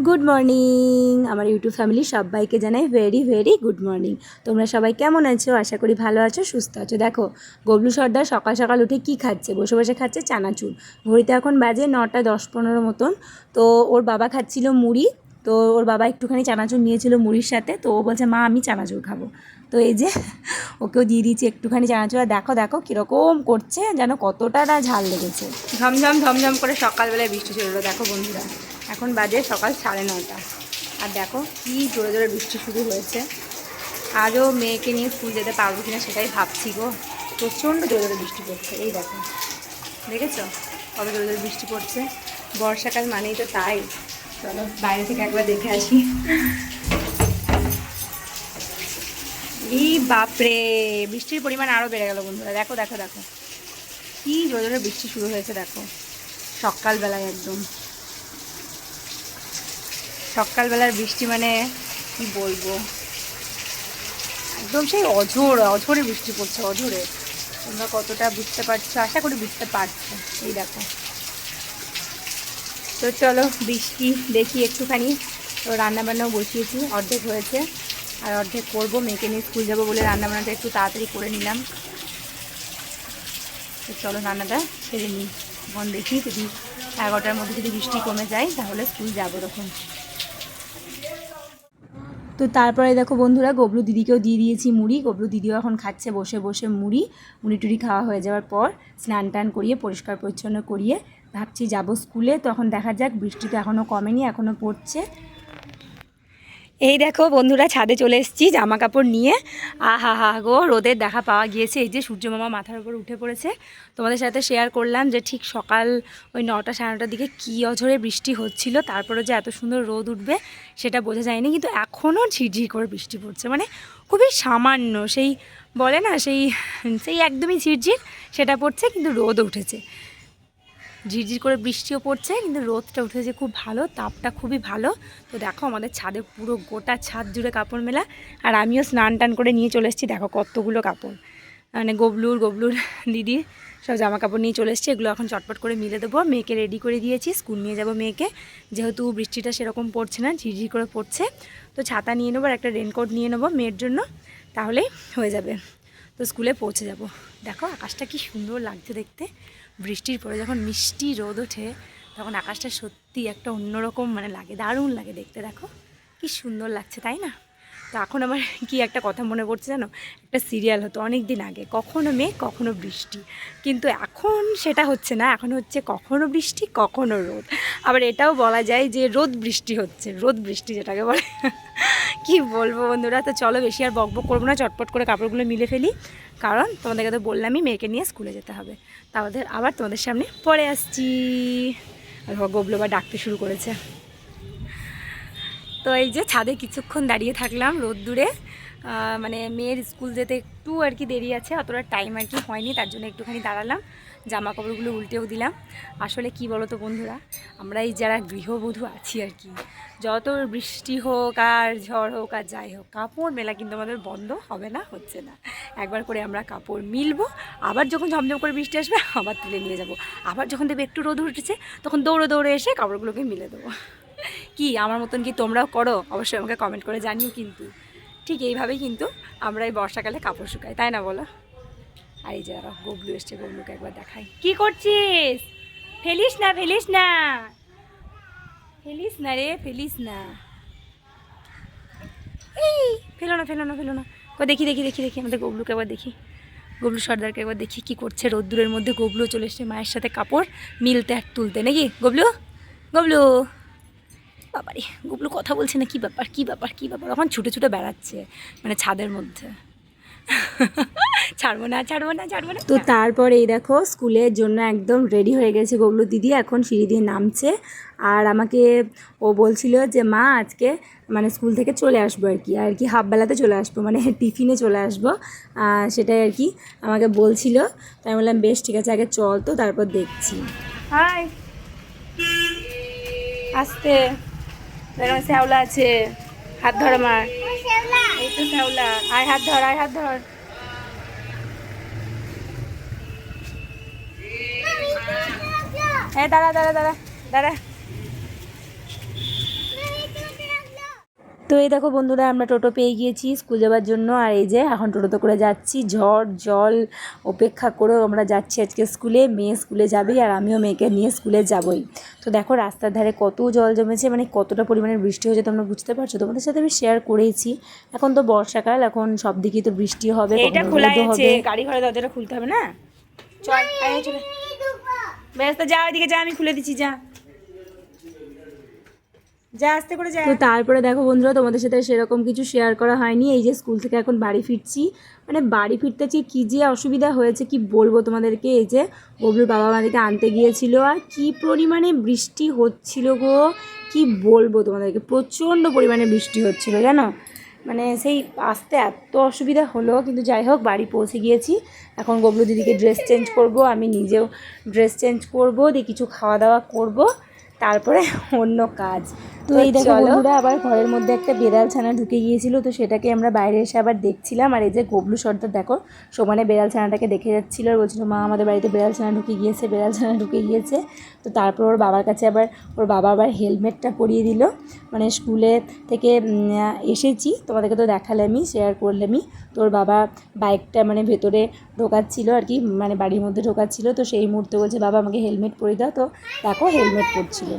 Good morning আমার YouTube family সবাইকে জানাই ভেরি ভেরি গুড মর্নিং। তোমরা সবাই কেমন আছো? আশা করি ভালো আছো, সুস্থ আছো। দেখো গবলু সর্দার সকাল সকাল উঠে কি খাচ্ছে, বসে বসে খাচ্ছে চানাচুর। ঘড়িতে এখন বাজে 9টা 10-15 মতন। তো ওর বাবা খাচ্ছিল মুড়ি, তো ওর বাবা একটুখানি চানাচুর নিয়েছিল মুড়ির সাথে, তো ও বলছে মা আমি চানাচুর খাবো। তো এই যে ওকেও দিয়ে দিয়েছি একটুখানি চানাচুর। আর দেখো দেখো কীরকম করছে, যেন কতটা না ঝাল লেগেছে। ঝমঝম ঝমঝম করে সকালবেলায় বৃষ্টি ছিল। দেখো বন্ধুরা এখন বাজে সকাল 9:30। আর দেখো কি জোরে জোরে বৃষ্টি শুরু হয়েছে। আজও মেয়েকে নিয়ে স্কুল যেতে পারবো কিনা সেটাই ভাবছি গো। প্রচণ্ড জোরে জোরে বৃষ্টি পড়ছে। এই দেখো, দেখেছো কত জোরে জোরে বৃষ্টি পড়ছে। বর্ষাকাল মানেই তো তাই। চলো বাইরে থেকে একবার দেখে আসি। এই বাপরে, বৃষ্টির পরিমাণ আরও বেড়ে গেল বন্ধুরা। দেখো দেখো দেখো কি জোরে জোরে বৃষ্টি শুরু হয়েছে। দেখো সকালবেলায় একদম সকালবেলার বৃষ্টি মানে কি বলবো, একদম সেই অঝোরে বৃষ্টি পড়ছে, অঝোরে। তোমরা কতটা বুঝতে পারছো? আশা করি বুঝতে পারছো। এই দেখো, তো চলো বৃষ্টি দেখি একটুখানি। তো রান্নাবান্নাও বসিয়েছি, অর্ধেক হয়েছে আর অর্ধেক করবো। মেয়েকে নিয়ে স্কুল যাবো বলে রান্নাবান্নাটা একটু তাড়াতাড়ি করে নিলাম। তো চলো রান্নাটা সেরে নিই। এখন দেখি যদি 11টার মধ্যে যদি বৃষ্টি কমে যায় তাহলে স্কুল যাবো তখন। তো তারপরে দেখো বন্ধুরা গবলু দিদিকেও দিয়ে দিয়েছি মুড়ি। গবলু দিদিও এখন খাচ্ছে বসে বসে মুড়ি টুড়ি খাওয়া হয়ে যাওয়ার পর স্নান টান করিয়ে পরিষ্কার পরিচ্ছন্ন করিয়ে ভাবছি যাব স্কুলে। তখন দেখা যাক, বৃষ্টি তো এখনও কমেনি, এখনও পড়ছে। এই দেখো বন্ধুরা ছাদে চলে এসেছি জামা কাপড় নিয়ে। আহা হা গো, রোদের দেখা পাওয়া গিয়েছে। এই যে সূর্য মামা মাথার উপর উঠে পড়েছে। তোমাদের সাথে শেয়ার করলাম যে ঠিক সকাল ওই 9টা 9:30টার দিকে কী অঝরে বৃষ্টি হচ্ছিল, তারপরে যে এত সুন্দর রোদ উঠবে সেটা বোঝা যায়নি। কিন্তু এখনও ঝিরঝির করে বৃষ্টি পড়ছে, মানে খুবই সামান্য, সেই বলে না সেই সেই একদমই ঝিরঝির সেটা পড়ছে, কিন্তু রোদ উঠেছে। ঝিরঝির করে বৃষ্টিও পড়ছে কিন্তু রোদটা উঠেছে খুব ভালো, তাপটা খুবই ভালো। তো দেখো আমাদের ছাদে পুরো গোটা ছাদ জুড়ে কাপড় মেলা। আর আমিও স্নান টান করে নিয়ে চলে এসেছি। দেখো কতগুলো কাপড়, মানে গবলুর দিদি সব জামা কাপড় নিয়ে চলে এসেছি। এগুলো এখন চটপট করে মিলে দেবো। মেয়েকে রেডি করে দিয়েছি, স্কুল নিয়ে যাব মেয়েকে। যেহেতু বৃষ্টিটা সেরকম পড়ছে না, ঝিরঝির করে পড়ছে, তো ছাতা নিয়ে নেবো আর একটা রেনকোট নিয়ে নেবো মেয়ের জন্য, তাহলেই হয়ে যাবে। তো স্কুলে পৌঁছে যাব। দেখো আকাশটা কি সুন্দর লাগছে দেখতে। বৃষ্টির পরে যখন মিষ্টি রোদ ওঠে তখন আকাশটা সত্যি একটা অন্যরকম মানে লাগে, দারুণ লাগে দেখতে। দেখো কি সুন্দর লাগছে, তাই না? তো এখন আমার কি একটা কথা মনে পড়ছে জানো, একটা সিরিয়াল হতো অনেক দিন আগে, কখনো মেঘ কখনো বৃষ্টি। কিন্তু এখন সেটা হচ্ছে না, এখন হচ্ছে কখনো বৃষ্টি কখনো রোদ। আবার এটাও বলা যায় যে রোদ বৃষ্টি হচ্ছে, রোদ বৃষ্টি যেটাকে বলে। কি বলবো বন্ধুরা, তো চলো বেশি আর বকবক করবো না, চটপট করে কাপড়গুলো মিলে ফেলি। কারণ তোমাদেরকে তো বললামই মেয়েকে নিয়ে স্কুলে যেতে হবে। তাদের আবার তোমাদের সামনে পরে আসছি। আর গবলু আবার ডাকতে শুরু করেছে। তো এই যে ছাদে কিছুক্ষণ দাঁড়িয়ে থাকলাম রোদ্দুরে। মানে মেয়ের স্কুল যেতে একটু আর কি দেরি আছে, অতটা টাইম আর কি হয়নি, তার জন্য একটুখানি দাঁড়ালাম। জামা কাপড়গুলো উল্টেও দিলাম। আসলে কি বলো তো বন্ধুরা, আমরা এই যারা গৃহবধূ আছি আর কি, যত বৃষ্টি হোক আর ঝড় হোক আর যাই হোক, কাপড় মেলা কিন্তু আমাদের বন্ধ হবে না, হচ্ছে না। একবার করে আমরা কাপড় মিলবো, আবার যখন ঝমঝম করে বৃষ্টি আসবে আবার তুলে নিয়ে যাব। আবার যখন দেখবে একটু রোদ উঠেছে তখন দৌড়ে দৌড়ে এসে কাপড়গুলোকে মিলে দেবো। কি আমার মতন কি তোমরাও করো? অবশ্যই আমাকে কমেন্ট করে জানিও কিন্তু। ঠিক এইভাবেই কিন্তু আমরা এই বর্ষাকালে কাপড় শুকাই, তাই না বলো? আর এই যে দেখো গবলু এসছে, গবলুকে একবার দেখাই। কি করছিস? ফেলিস না ফেলিস না ফেলিস না রে, ফেলিস না। এই ফেলো না ফেলো না ফেলো না। দেখি দেখি দেখি দেখি আমাদের গবলুকে একবার দেখি, গবলু সর্দারকে একবার দেখি কি করছে রোদ্দুরের মধ্যে। গবলু চলে এসছে মায়ের সাথে কাপড় মিলতে আর তুলতে, নাকি গবলু? গবলু বাবারে, গুবলু কথা বলছে না, কি ব্যাপার কি ব্যাপার কি ব্যাপার? এখন ছুটে ছুটে বেড়াচ্ছে মানে ছাদের মধ্যে। ছাড়বো না ছাড়বো না ছাড়বো না। তো তারপরে এই দেখো স্কুলের জন্য একদম রেডি হয়ে গেছে গবলু দিদি, এখন সিঁড়ি দিয়ে নামছে। আর আমাকে ও বলছিল যে মা আজকে মানে স্কুল থেকে চলে আসবো আর কি হাফবেলাতে চলে আসবো, মানে টিফিনে চলে আসবো, সেটাই আর কি আমাকে বলছিল। তাই বললাম বেশ ঠিক আছে, আগে চল তো তারপর দেখছি। হাই আসতে দেখো শ্যাওলা আছে, হাত ধর আমার। এই তো শ্যাওলা, আয় হাত ধর, আয় হাত ধর। এই দাঁড়া দাঁড়া দাঁড়া দাঁড়া। তো এই দেখো বন্ধুরা, আমরা টোটো পেয়ে গিয়েছি স্কুল যাওয়ার জন্য। আর এই যে এখন টোটোতে করে যাচ্ছি, ঝড় জল অপেক্ষা করেও আমরা যাচ্ছি আজকে স্কুলে। মেয়ে স্কুলে যাবেই আর আমিও মেয়েকে নিয়ে স্কুলে যাবই। তো দেখো রাস্তার ধারে কত জল জমেছে, মানে কতটা পরিমাণে বৃষ্টি হয়েছে তোমরা বুঝতে পারছো। তোমাদের সাথে আমি শেয়ার করেছি। এখন তো বর্ষাকাল, এখন সব দিকেই তো বৃষ্টি হবে, এটা খোলা আছে, গাড়ি ঘোড়া দরজাটা খুলতে হবে না। চল চলে ব্যস্ত, যা ওইদিকে যা, আমি খুলে দিচ্ছি, যা যা আস্তে করে যা। তো তারপরে দেখো বন্ধুরা, তোমাদের সাথে সেরকম কিছু শেয়ার করা হয়নি। এই যে স্কুল থেকে এখন বাড়ি ফিরছি, মানে বাড়ি ফিরতেছি কী যে অসুবিধা হয়েছে কি বলবো তোমাদেরকে। এই যে ববলুর বাবা আমাদেরকে আনতে গিয়েছিল, আর কি পরিমাণে বৃষ্টি হচ্ছিল গো, কি বলবো তোমাদেরকে, প্রচণ্ড পরিমাণে বৃষ্টি হচ্ছিল জানো। মানে সেই আসতে এত অসুবিধা হলো, কিন্তু যাই হোক বাড়ি পৌঁছে গিয়েছি। এখন গবলু দিদিকে ড্রেস চেঞ্জ করব, আমি নিজেও ড্রেস চেঞ্জ করব, দিয়ে কিছু খাওয়া দাওয়া করব, তারপরে অন্য কাজ। তো এই দেখো বন্ধুরা, আবার ঘরের মধ্যে একটা বেড়াল ছানা ঢুকে গিয়েছিল, তো সেটাকে আমরা বাইরে এসে আবার দেখছিলাম। আর এই যে গবলু সর্দার দেখো সমানে বেড়াল ছানাটাকে দেখে যাচ্ছিলো, আর বলছিল মা আমাদের বাড়িতে বেড়াল ছানা ঢুকে গিয়েছে, বেড়াল ছানা ঢুকে গিয়েছে। তো তারপর ওর বাবার কাছে আবার ওর বাবা আবার হেলমেটটা পরিয়ে দিল। মানে স্কুলে থেকে এসেছি, তোমাদেরকে তো দেখালে, আমি শেয়ার করলামই। তো ওর বাবা বাইকটা মানে ভেতরে ঢোকাচ্ছিল আর কি, মানে বাড়ির মধ্যে ঢোকাচ্ছিল। তো সেই মুহূর্তে বলছে বাবা আমাকে হেলমেট পরিয়ে দাও, তো দেখো হেলমেট পরছিল।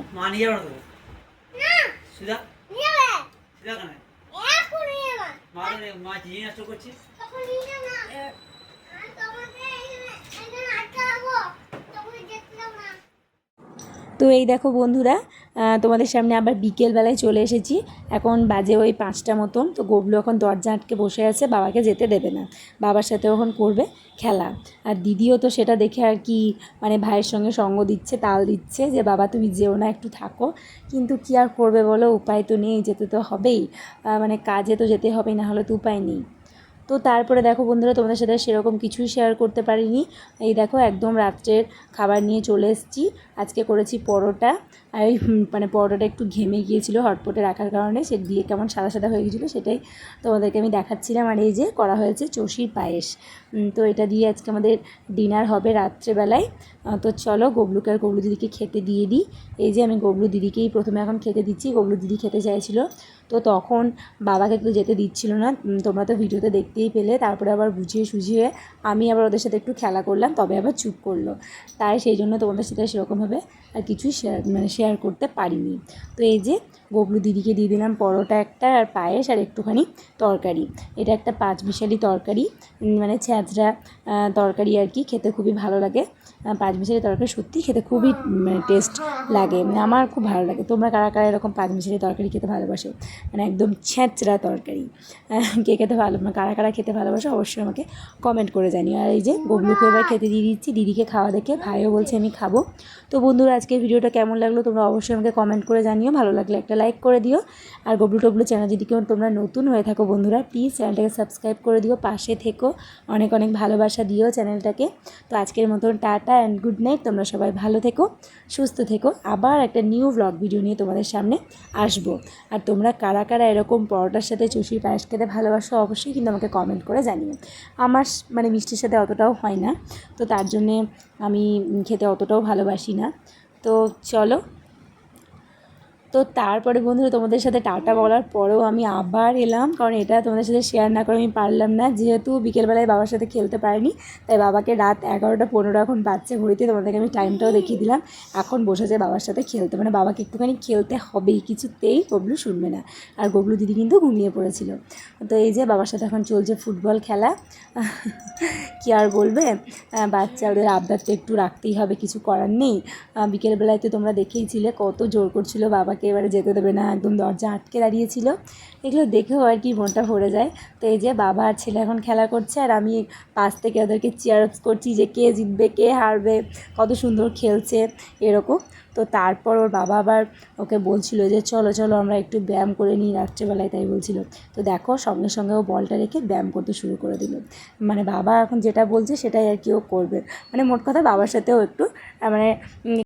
তো এই দেখো বন্ধুরা, তোমাদের সামনে আবার বিকেলবেলায় চলে এসেছি। এখন বাজে ওই 5টা মতন। তো গবলু এখন দরজা আটকে বসে আছে, বাবাকে যেতে দেবে না, বাবার সাথে এখন করবে খেলা। আর দিদিও তো সেটা দেখে আর কি, মানে ভাইয়ের সঙ্গে সঙ্গ দিচ্ছে, তাল দিচ্ছে যে বাবা তুমি যেও না, একটু থাকো। কিন্তু কি আর করবে বলো, উপায় তো নেই, যেতে তো হবেই, মানে কাজে তো যেতে হবে, না হলে তো উপায় নেই। তো তারপরে দেখো বন্ধুরা, তোমাদের সাথে সেরকম কিছুই শেয়ার করতে পারিনি। এই দেখো একদম রাত্রের খাবার নিয়ে চলে এসেছি। আজকে করেছি পরোটা, আর ওই মানে পরোটাটা একটু ঘেমে গিয়েছিলো হটপটে রাখার কারণে, সে দিয়ে কেমন সাদা সাদা হয়ে গিয়েছিলো, সেটাই তোমাদেরকে আমি দেখাচ্ছিলাম। আর এই যে করা হয়েছে চষির পায়েস। তো এটা দিয়ে আজকে আমাদের ডিনার হবে রাত্রেবেলায়। তো চলো গবলুকে আর গবলু দিদিকে খেতে দিয়ে দিই। এই যে আমি গবলু দিদিকেই প্রথমে এখন খেতে দিচ্ছি, গবলু দিদি খেতে চাইছিলো। তো তখন বাবাকে তো যেতে দিচ্ছিল না, তোমরা তো ভিডিওতে দেখতেই পেলে। তারপরে আবার বুঝিয়ে সুঝিয়ে আমি আবার ওদের সাথে একটু খেলা করলাম, তবে আবার চুপ করলো। তাই সেই জন্য তোমাদের সাথে সেরকমভাবে আর কিছুই শেয়ার করতে পারিনি। তো এই যে গবলু দিদিকে দিয়ে দিলাম পরোটা একটা, আর পায়েস, আর একটুখানি তরকারি। এটা একটা 5 মিশালি তরকারি, মানে ছ্যাঁচড়া তরকারি আর কি, খেতে খুবই ভালো লাগে। 5 মিশালি তরকারি সত্যি খেতে খুবই মানে টেস্ট লাগে, আমার খুব ভালো লাগে। তোমরা কারা কারা এরকম 5 মিশালি তরকারি খেতে ভালোবাসো, মানে একদম ছ্যাঁচড়া তরকারি কে খেতে ভালো, মানে কারা কারা খেতে ভালোবাসো অবশ্যই আমাকে কমেন্ট করে জানিও। আর এই যে গবলুকে এবার খেতে দিয়ে দিচ্ছি, দিদিকে খাওয়া দেখে ভাইও বলছে আমি খাবো। তো বন্ধুরা আজকে ভিডিওটা কেমন লাগলো তোমরা অবশ্যই আমাকে কমেন্ট করে জানিও, ভালো লাগলে একটা লাইক করে দিও। আর গবলু টবলু চ্যানেল যদি কেউ তোমরা নতুন হয়ে থাকো বন্ধুরা, প্লিজ চ্যানেলটাকে সাবস্ক্রাইব করে দিও, পাশে থেকো, অনেক অনেক ভালোবাসা দিও চ্যানেলটাকে। তো আজকের মতন টাটা অ্যান্ড গুড নাইট, তোমরা সবাই ভালো থেকো, সুস্থ থেকো। আবার একটা নিউ ব্লগ ভিডিও নিয়ে তোমাদের সামনে আসবো। আর তোমরা কারা কারা এরকম পরোটার সাথে চষির পায়েস খেতে ভালোবাসো অবশ্যই কিন্তু আমাকে কমেন্ট করে জানিও। আমার মানে মিষ্টির সাথে অতটাও হয় না, তো তার জন্যে আমি খেতে অতটাও ভালোবাসি না। তো চলো, তো তারপরে বন্ধুরা তোমাদের সাথে টাটা বলার পরেও আমি আবার এলাম, কারণ এটা তোমাদের সাথে শেয়ার না করে আমি পারলাম না। যেহেতু বিকেলবেলায় বাবার সাথে খেলতে পারিনি, তাই বাবাকে রাত 11টা 15 এখন বাচ্চা ঘড়িতে, তোমাদেরকে আমি টাইমটাও দেখিয়ে দিলাম। এখন বসেছে বাবার সাথে খেলতে, মানে বাবাকে একটুখানি খেলতে হবেই, কিছুতেই গবলু শুনবে না। আর গবলু দিদি কিন্তু ঘুমিয়ে পড়েছিল। তো এই যে বাবার সাথে এখন চলছে ফুটবল খেলা। কি আর বলবে, বাচ্চা, ওদের আবদার তো একটু রাখতেই হবে, কিছু করার নেই। বিকেলবেলায় তো তোমরা দেখেইছিলে কত জোর করছিল বাবাকে, এবারে যেতে দেবে না, একদম দরজা আটকে দাঁড়িয়েছিল। এগুলো দেখেও আর কি মনটা ভরে যায়। তো এই যে বাবা আর ছেলে এখন খেলা করছে, আর আমি পাশ থেকে ওদেরকে চিয়ার আপ করছি যে কে জিতবে কে হারবে, কত সুন্দর খেলছে এরকম। তো তারপর ওর বাবা আবার ওকে বলছিল যে চলো চলো আমরা একটু ব্যায়াম করে নিই রাত্রেবেলায়, তাই বলছিল। তো দেখো সঙ্গে সঙ্গে ও বলটা রেখে ব্যায়াম করতে শুরু করে দিল। মানে বাবা এখন যেটা বলছে সেটাই আর কি ও করবে, মানে মোট কথা বাবার সাথেও একটু মানে